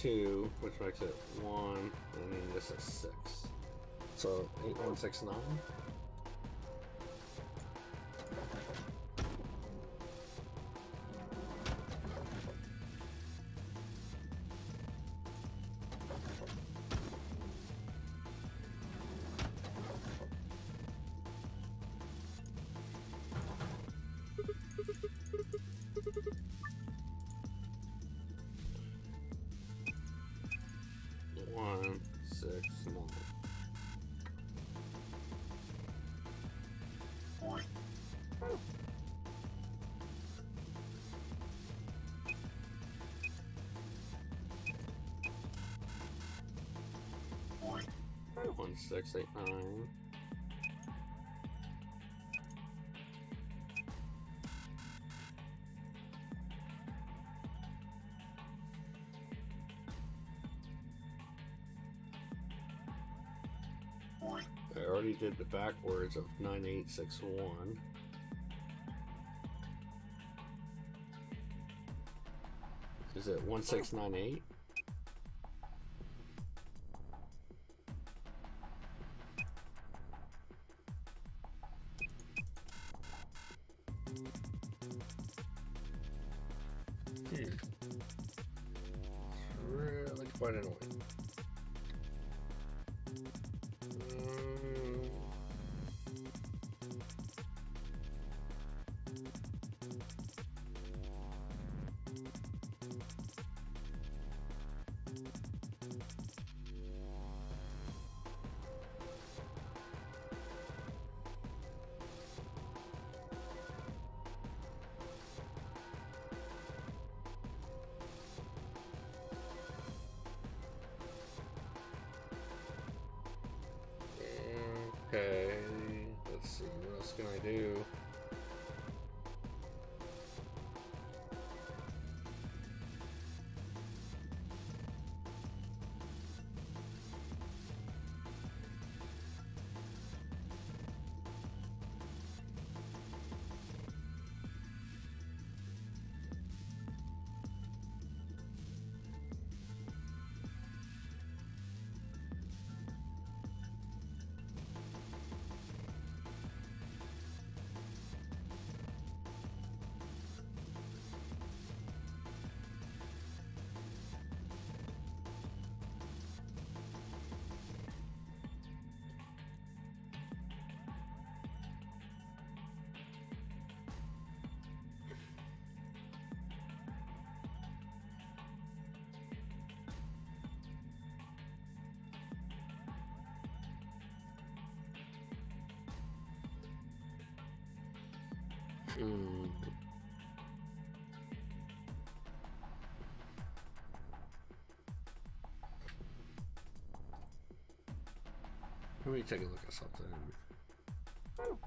2, which makes it 1, and then this is 6. So 8169. One, 6, 9. One, 6, 8, 9. I already did the backwards of 9861. Is it 1698? It's really quite annoying. Okay, let's see, what else can I do? Let me take a look at something. Oh,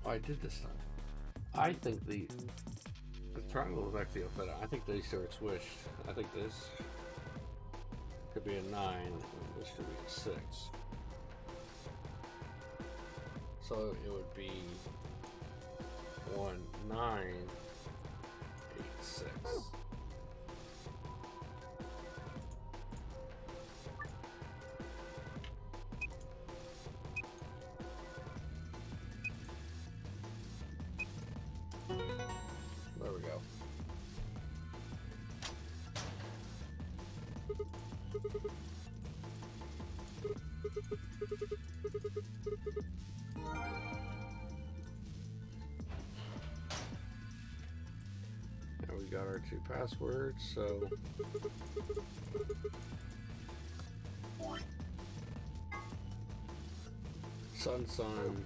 I did this time. I think the triangle is actually a better. I think these two are switched. I think this could be a 9, and this could be a 6. So it would be 1, 9, 8, 6. There we go. Now we got our 2 passwords, so Sun.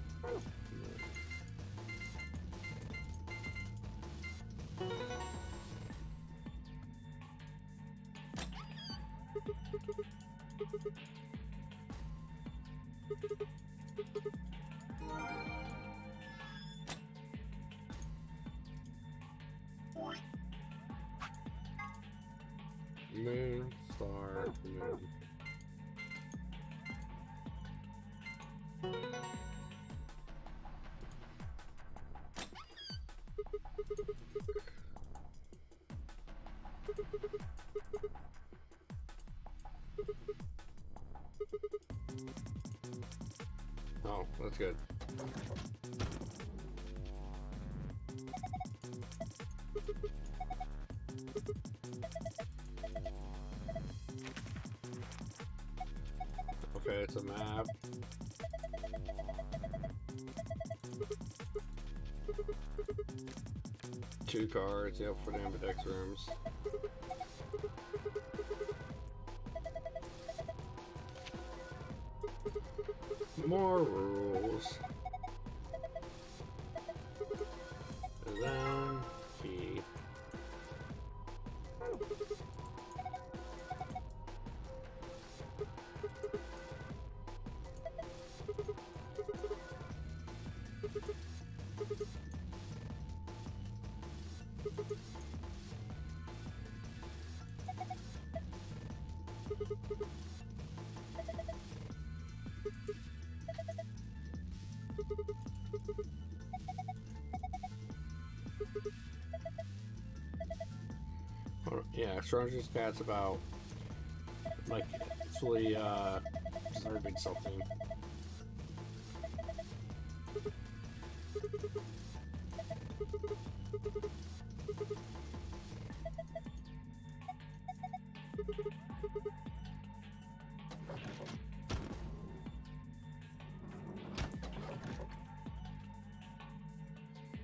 Oh, that's good. Okay, it's a map. Two cards, yep, for the ambidex rooms. More rules. And then key. Yeah, Stranger's Cat's about, like, actually, observing something.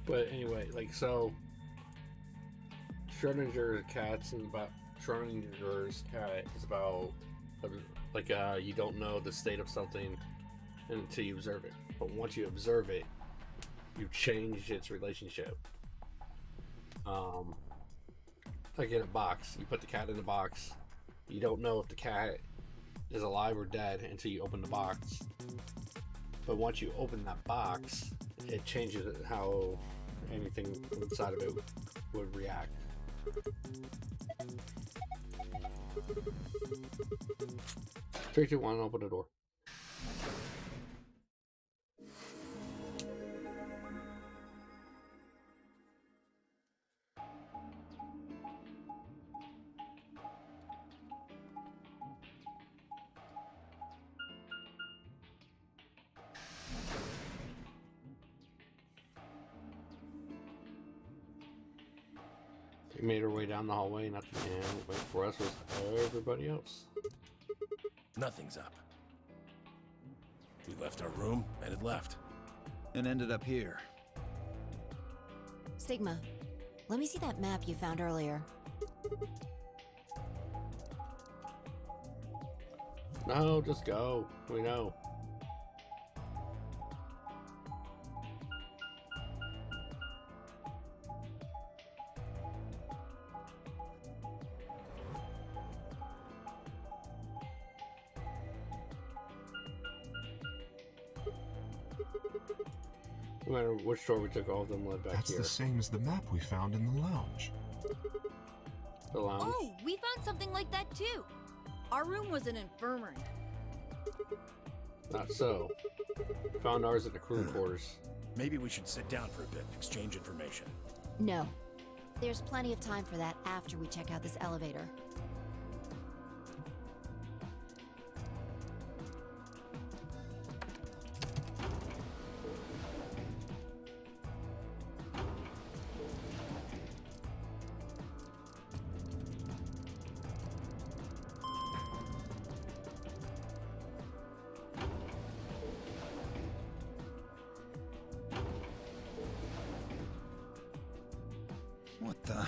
But anyway, like, so Schrodinger's cat's about Schrodinger's cat is about like you don't know the state of something until you observe it. But once you observe it, you change its relationship. Like in a box, you put the cat in the box. You don't know if the cat is alive or dead until you open the box. But once you open that box, it changes how anything inside of it would react. 3, 2, 1, open the door. We made our way down the hallway, and at the end, waiting for us was everybody else. Nothing's up. We left our room, and it left. And ended up here. Sigma, let me see that map you found earlier. No, just go. We know. No matter which door we took, all of them led back That's here. the same as the map we found in the lounge. The lounge. Oh, we found something like that too. Our room was an infirmary. Not so. Found ours at the crew quarters. Maybe we should sit down for a bit and exchange information. No. There's plenty of time for that after we check out this elevator. What the?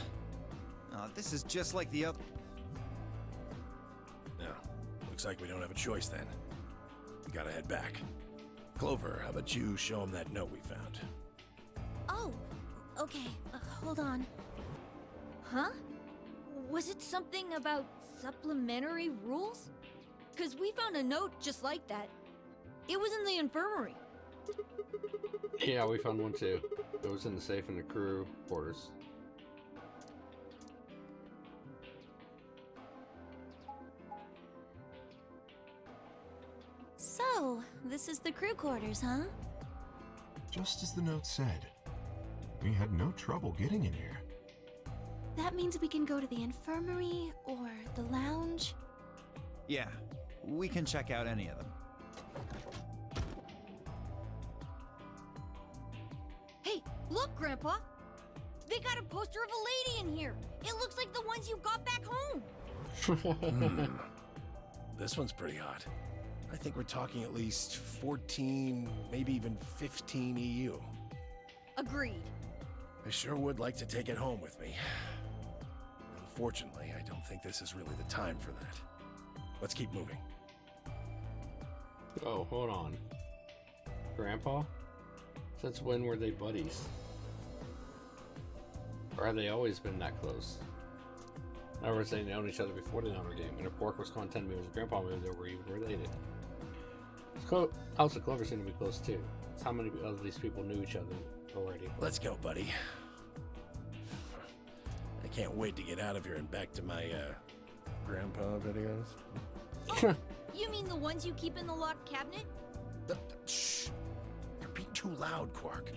This is just like the other. Yeah, looks like we don't have a choice then. We gotta head back. Clover, how about you show him that note we found? Oh, okay. Hold on. Huh? Was it something about supplementary rules? 'Cause we found a note just like that. It was in the infirmary. Yeah, we found one too. It was in the safe in the crew quarters. So, So, this is the crew quarters, huh? Just as the note said. We had no trouble getting in here. That means we can go to the infirmary or the lounge. Yeah, we can check out any of them. Hey, look, Grandpa! They got a poster of a lady in here! It looks like the ones you got back home! This one's pretty hot. I think we're talking at least 14, maybe even 15 EU. Agreed. I sure would like to take it home with me. Unfortunately, I don't think this is really the time for that. Let's keep moving. Oh, hold on. Grandpa? Since when were they buddies? Or have they always been that close? In other words, they known each other before the number game, and if Bork was calling 10 moves, Grandpa moved, they were even related. House and Clover seem to be close too. It's how many of these people knew each other already. Let's go, buddy. I can't wait to get out of here and back to my, grandpa videos. You mean the ones you keep in the locked cabinet? Shh! You're being too loud, Quark.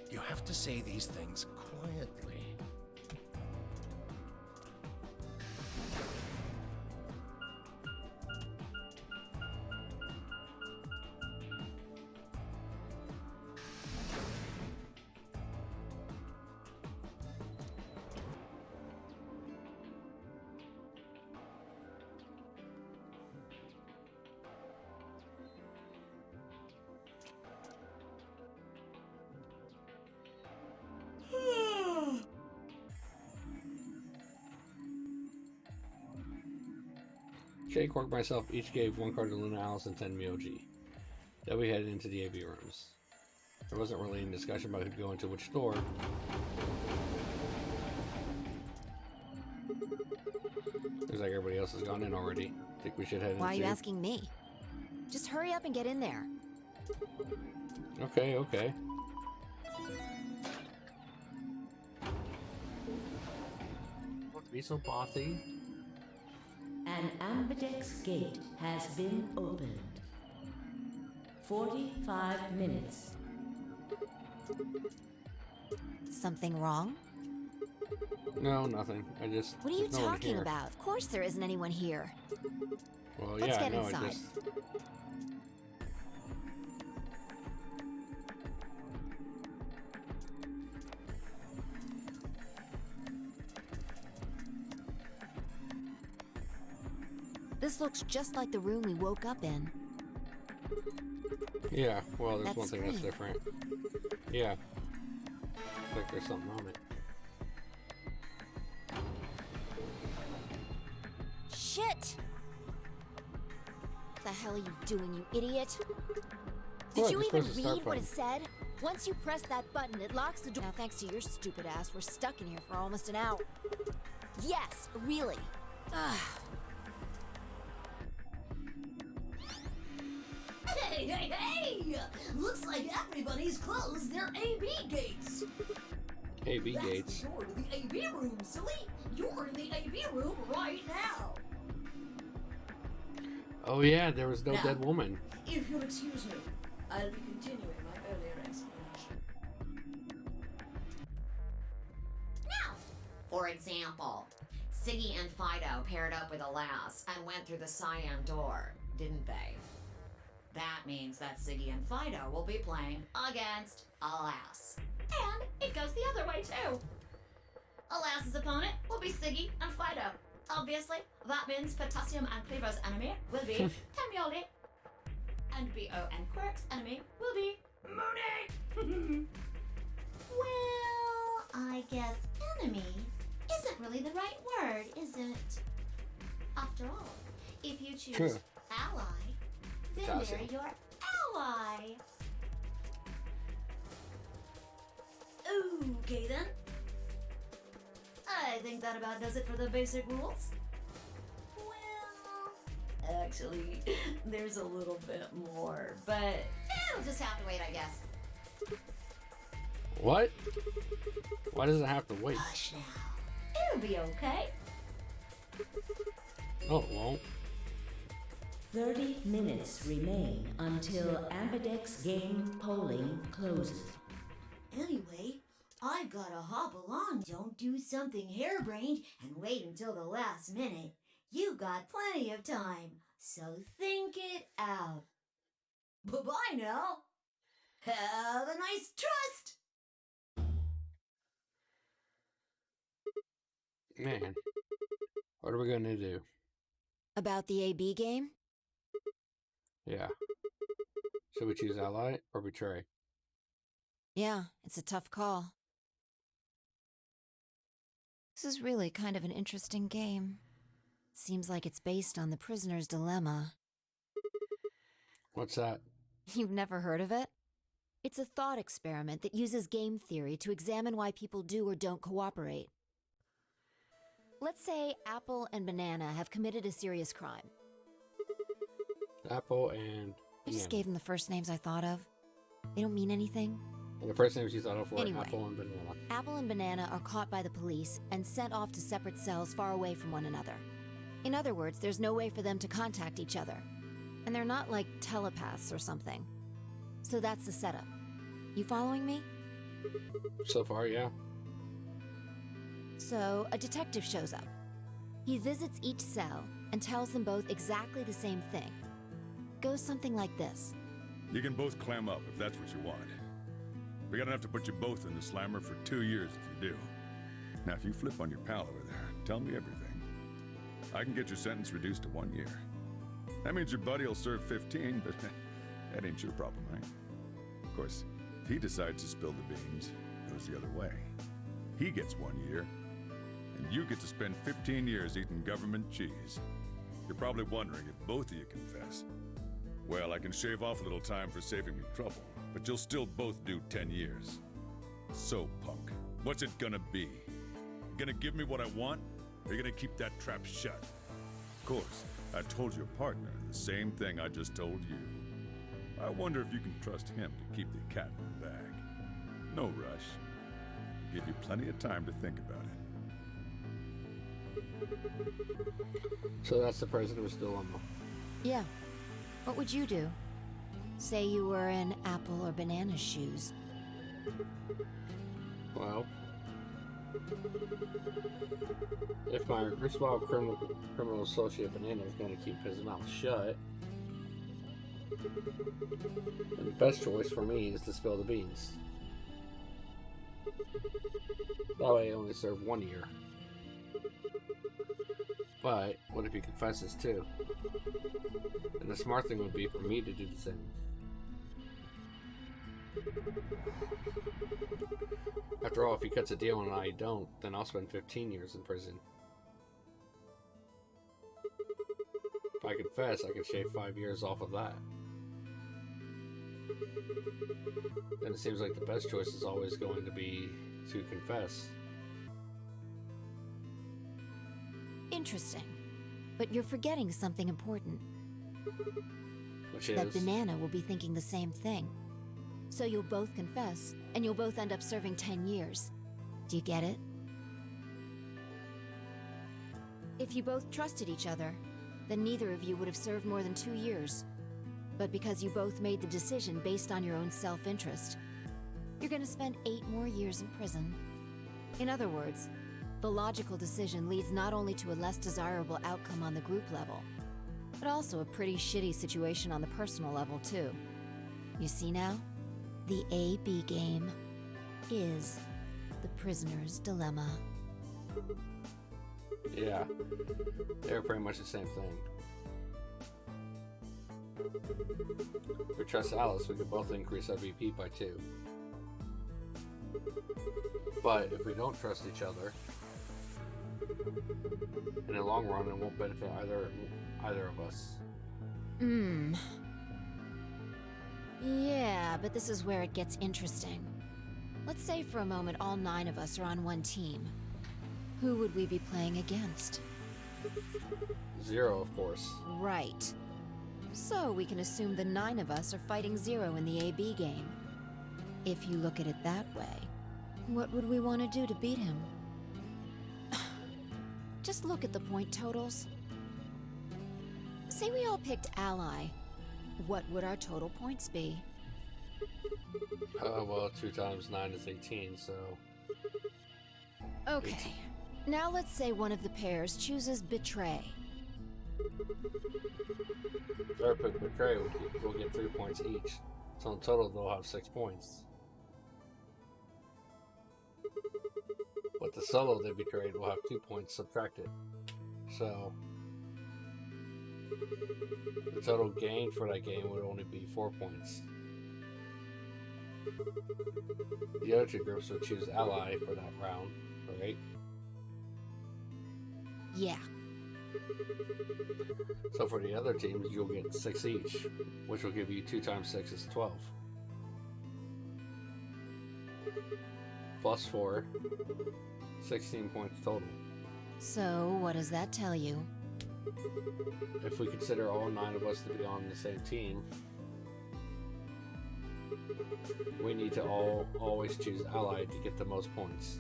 You have to say these things quietly. Jay, Quark, and myself each gave 1 card to Luna, Alice, and 10 Myoji. Then we headed into the AV rooms. There wasn't really any discussion about who'd go into which door. Looks like everybody else has gone in already. Think we should head in. Why are you asking me? Just hurry up and get in there. Okay, okay. Don't be so bossy. An ambidex gate has been opened. 45 minutes. Something wrong? No, nothing. I just. What are you there's no one talking here. about? Of course there isn't anyone here. Well, Let's yeah, get no, I inside. just. This looks just like the room we woke up in. Yeah, well, there's That one thing that's screen. different. Yeah. Looks like there's something on it. Shit! What the hell are you doing, you idiot? What? Did you You're even supposed to start read what from- it said? Once you press that button, it locks the door. Now, thanks to your stupid ass, we're stuck in here for almost an hour. Yes, really. Ugh. Hey, hey, hey! Looks like everybody's closed their AB gates. AB That's gates. the door to the AB room, silly. You're in the AB room right now. Oh yeah, there was no Now. dead woman. If you'll excuse me, I'll be continuing my earlier explanation. Now, for example, Siggy and Fido paired up with Alas and went through the cyan door, didn't they? That means that Siggy and Fido will be playing against Alas. And it goes the other way too. Alas's opponent will be Siggy and Fido. Obviously, that means Potassium and Cleaver's enemy will be Tamioli. And B.O. and Quirk's enemy will be Mooney. Well, I guess enemy isn't really the right word, is it? After all, if you choose True. ally, then Potassium. they're your ally. Okay then. I think that about does it for the basic rules. Well, actually, there's a little bit more, but it'll just have to wait, I guess. What? Why does it have to wait? Hush now. It'll be okay. Oh, it won't. 30 minutes remain until Ambidex game polling closes. Anyway, I've gotta hop along. Don't do something harebrained and wait until the last minute. You got plenty of time, so think it out. Bye-bye now. Have a nice trust. Man, what are we gonna do? About the AB game? Yeah. Should we choose ally or betray? Yeah, it's a tough call. This is really kind of an interesting game. Seems like it's based on the prisoner's dilemma. What's that? You've never heard of it? It's a thought experiment that uses game theory to examine why people do or don't cooperate. Let's say Apple and Banana have committed a serious crime. Apple and I just Banana. gave them the first names I thought of. They don't mean anything. And the first names you thought of were Anyway. Apple and Banana. Apple and Banana are caught by the police and sent off to separate cells far away from one another. In other words, there's no way for them to contact each other. And they're not like telepaths or something. So that's the setup. You following me? So far, yeah. So, a detective shows up. He visits each cell and tells them both exactly the same thing. Goes something like this. You can both clam up if that's what you want. We're gonna have to put you both in the slammer for 2 years if you do. Now, if you flip on your pal over there, tell me everything. I can get your sentence reduced to 1 year. That means your buddy will serve 15, but that ain't your problem, right? Of course, if he decides to spill the beans, it goes the other way. He gets 1 year, and you get to spend 15 years eating government cheese. You're probably wondering if both of you confess. Well, I can shave off a little time for saving me trouble, but you'll still both do 10 years. So, punk, what's it gonna be? You gonna give me what I want, or you gonna keep that trap shut? Of course, I told your partner the same thing I just told you. I wonder if you can trust him to keep the cat in the bag. No rush. Give you plenty of time to think about it. So that's the president's dilemma. Yeah. What would you do? Say you were in Apple or Banana's shoes. Well, if my erstwhile criminal associate Banana is going to keep his mouth shut, then the best choice for me is to spill the beans. That way I only serve 1 year. But what if he confesses too? And the smart thing would be for me to do the same. After all, if he cuts a deal and I don't, then I'll spend 15 years in prison. If I confess, I can shave 5 years off of that. Then it seems like the best choice is always going to be to confess. Interesting. But you're forgetting something important. Which That is... Banana will be thinking the same thing. So you'll both confess, and you'll both end up serving 10 years. Do you get it? If you both trusted each other, then neither of you would have served more than 2 years. But because you both made the decision based on your own self-interest, you're gonna spend 8 more years in prison. In other words, the logical decision leads not only to a less desirable outcome on the group level, but also a pretty shitty situation on the personal level too. You see now? The AB game is the prisoner's dilemma. Yeah, they're pretty much the same thing. If we trust Alice, we could both increase our VP by 2. But if we don't trust each other, in the long run, it won't benefit either of us. Yeah, but this is where it gets interesting. Let's say for a moment all 9 of us are on one team. Who would we be playing against? 0, of course. Right. So we can assume the 9 of us are fighting 0 in the AB game. If you look at it that way, what would we want to do to beat him? Just look at the point totals. say we all picked ally. What would our total points be? Well, 2 times 9 is 18, so... Okay. Now let's say one of the pairs chooses Betray. If I pick Betray, we'll get 3 points each. So in total, they'll have 6 points. But the solo they betrayed will have 2 points subtracted. So the total gain for that game would only be 4 points. The other 2 groups would choose ally for that round, right? Yeah. So for the other teams, you'll get 6 each, which will give you 2 times 6 is 12. Plus 4, 16 points total. So, what does that tell you? If we consider all 9 of us to be on the same team, we need to always choose ally to get the most points.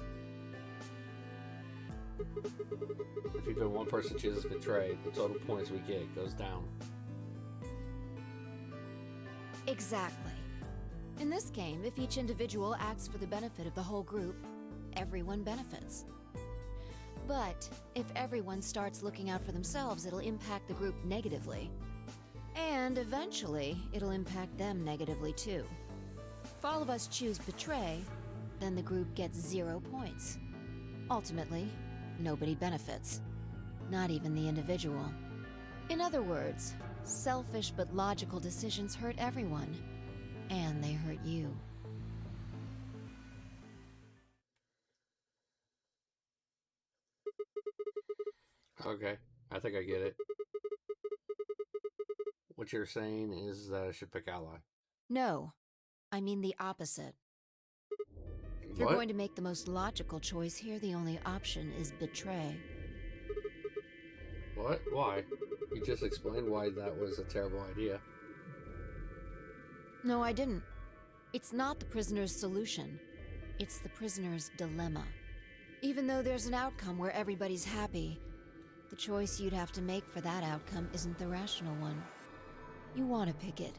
If even one person chooses Betray, the total points we get goes down. Exactly. In this game, if each individual acts for the benefit of the whole group, everyone benefits. But if everyone starts looking out for themselves, it'll impact the group negatively. And eventually, it'll impact them negatively too. If all of us choose Betray, then the group gets 0 points. Ultimately, nobody benefits. Not even the individual. In other words, selfish but logical decisions hurt everyone. And they hurt you. Okay, I think I get it. What you're saying is that I should pick ally. No, I mean the opposite. If you're going to make the most logical choice here, the only option is Betray. What? Why? You just explained why that was a terrible idea. No, I didn't. It's not the prisoner's solution. It's the prisoner's dilemma. Even though there's an outcome where everybody's happy, the choice you'd have to make for that outcome isn't the rational one. You want to pick it,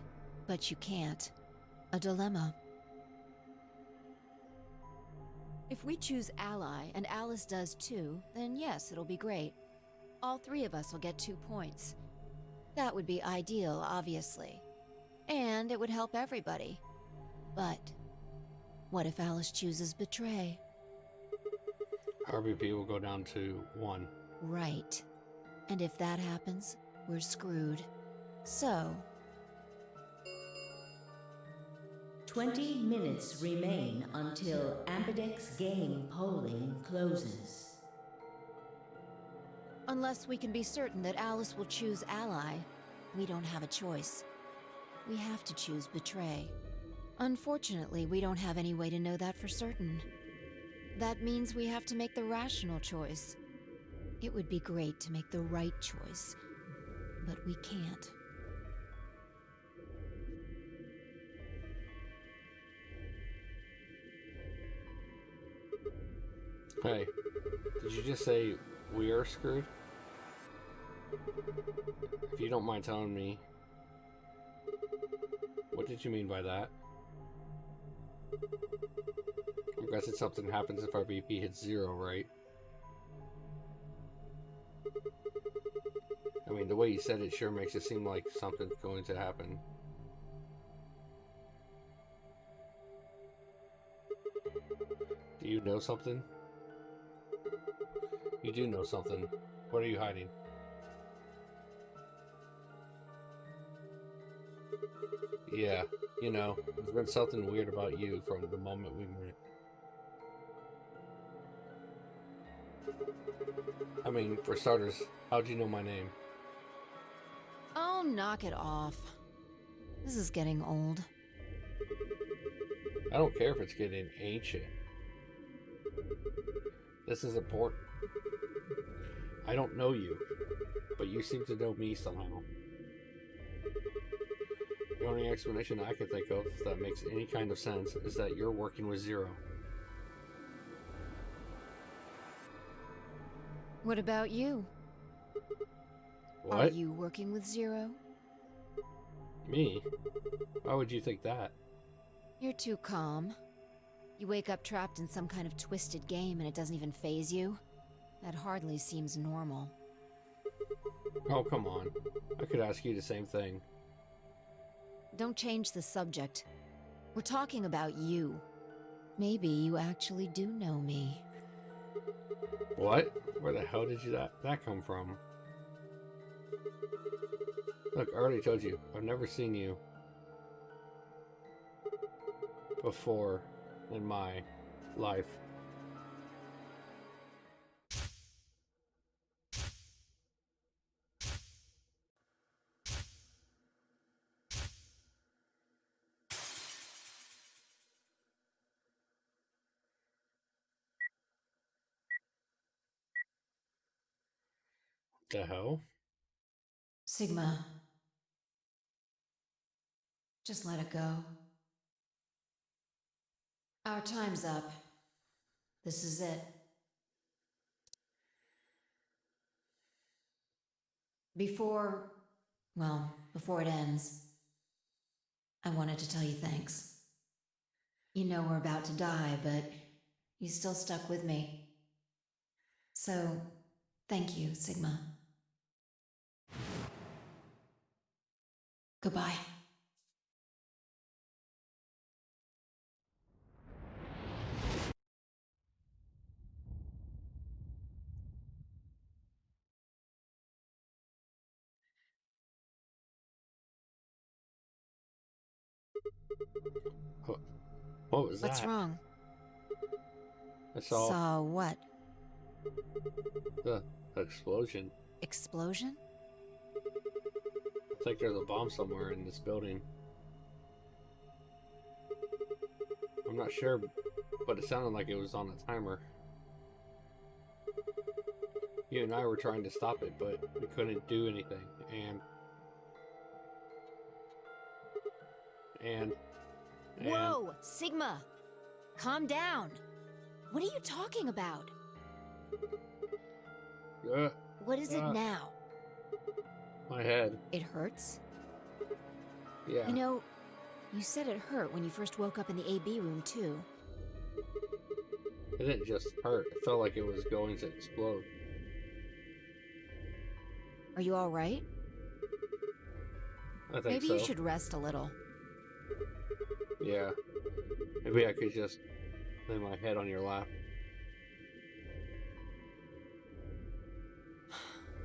but you can't. A dilemma. If we choose ally, and Alice does too, then yes, it'll be great. All 3 of us will get 2 points. That would be ideal, obviously. And it would help everybody. But what if Alice chooses Betray? RBP will go down to 1. Right. And if that happens, we're screwed. So... 20 minutes remain until Ambidex game polling closes. Unless we can be certain that Alice will choose ally, we don't have a choice. We have to choose Betray. Unfortunately, we don't have any way to know that for certain. That means we have to make the rational choice. It would be great to make the right choice, but we can't. Hey, did you just say we are screwed? If you don't mind telling me, what did you mean by that? I'm guessing something happens if our BP hits 0, right? I mean, the way you said it sure makes it seem like something's going to happen. Do you know something? You do know something. What are you hiding? Yeah, you know, there's been something weird about you from the moment we met. I mean, for starters, how'd you know my name? Oh, knock it off. This is getting old. I don't care if it's getting ancient. This is important. I don't know you, but you seem to know me somehow. The only explanation I can think of that makes any kind of sense is that you're working with Zero. What about you? Are What? you working with Zero? Me? Why would you think that? You're too calm. You wake up trapped in some kind of twisted game and it doesn't even faze you? That hardly seems normal. Oh, come on. I could ask you the same thing. Don't change the subject. We're talking about you. Maybe you actually do know me. What? Where the hell did you that come from? Look, I already told you, I've never seen you before in my life. The hell? Sigma. Just let it go. Our time's up. This is it. Before it ends, I wanted to tell you thanks. You know we're about to die, but you still stuck with me. So, thank you, Sigma. Goodbye. What was that? What's wrong? I saw what? the explosion. Explosion? I think there's a bomb somewhere in this building. I'm not sure, but it sounded like it was on a timer. You and I were trying to stop it, but we couldn't do anything. And Whoa, Sigma! Calm down. What are you talking about? What is it now? My head. It hurts? Yeah. You know, you said it hurt when you first woke up in the AB room, too. It didn't just hurt. It felt like it was going to explode. Are you alright? I think Maybe so. you should rest a little. Yeah. Maybe I could just lay my head on your lap.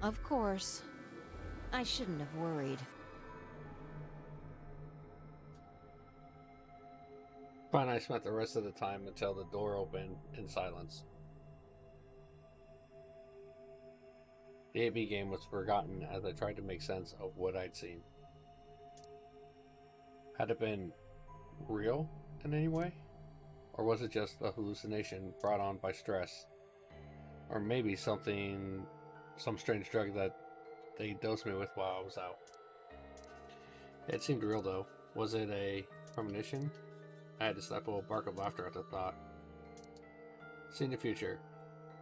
Of course. I shouldn't have worried. Fine, I spent the rest of the time until the door opened in silence. The AB game was forgotten as I tried to make sense of what I'd seen. Had it been real in any way? Or was it just a hallucination brought on by stress? Or maybe some strange drug that they dosed me with while I was out. It seemed real though. Was it a premonition? I had to stifle a bark of laughter at the thought. Seeing the future.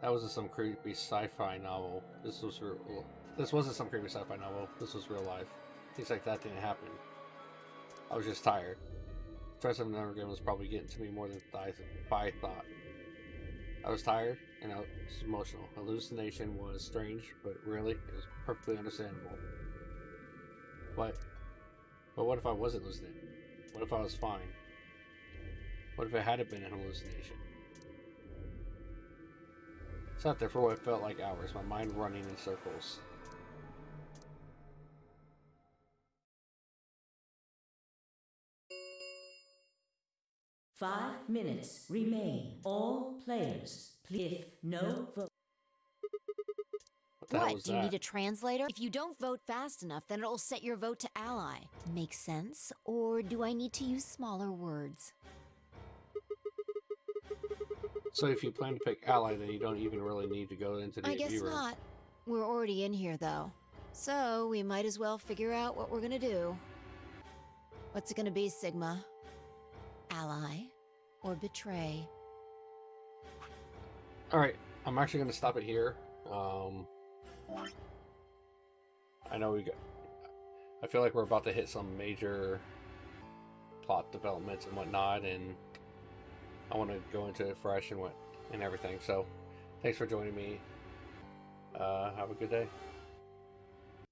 That wasn't some creepy sci-fi novel. This wasn't some creepy sci-fi novel. This was real life. Things like that didn't happen. I was just tired. Stress of another game was probably getting to me more than I thought. I was tired and I was emotional. Hallucination was strange, but really, it was perfectly understandable. But what if I wasn't hallucinating? What if I was fine? What if it hadn't been a hallucination? Sat there for what felt like hours, my mind running in circles. Five minutes remain. All players, if no vote. What the hell was Do you that? need a translator? If you don't vote fast enough, then it'll set your vote to ally. Make sense? Or do I need to use smaller words? So if you plan to pick ally, then you don't even really need to go into the I guess AV room. not. We're already in here, though. So we might as well figure out what we're gonna do. What's it gonna be, Sigma? Ally or betray? Alright, I'm actually going to stop it here. I know I feel like we're about to hit some major plot developments and whatnot, and I want to go into it fresh and everything. So, thanks for joining me. Have a good day.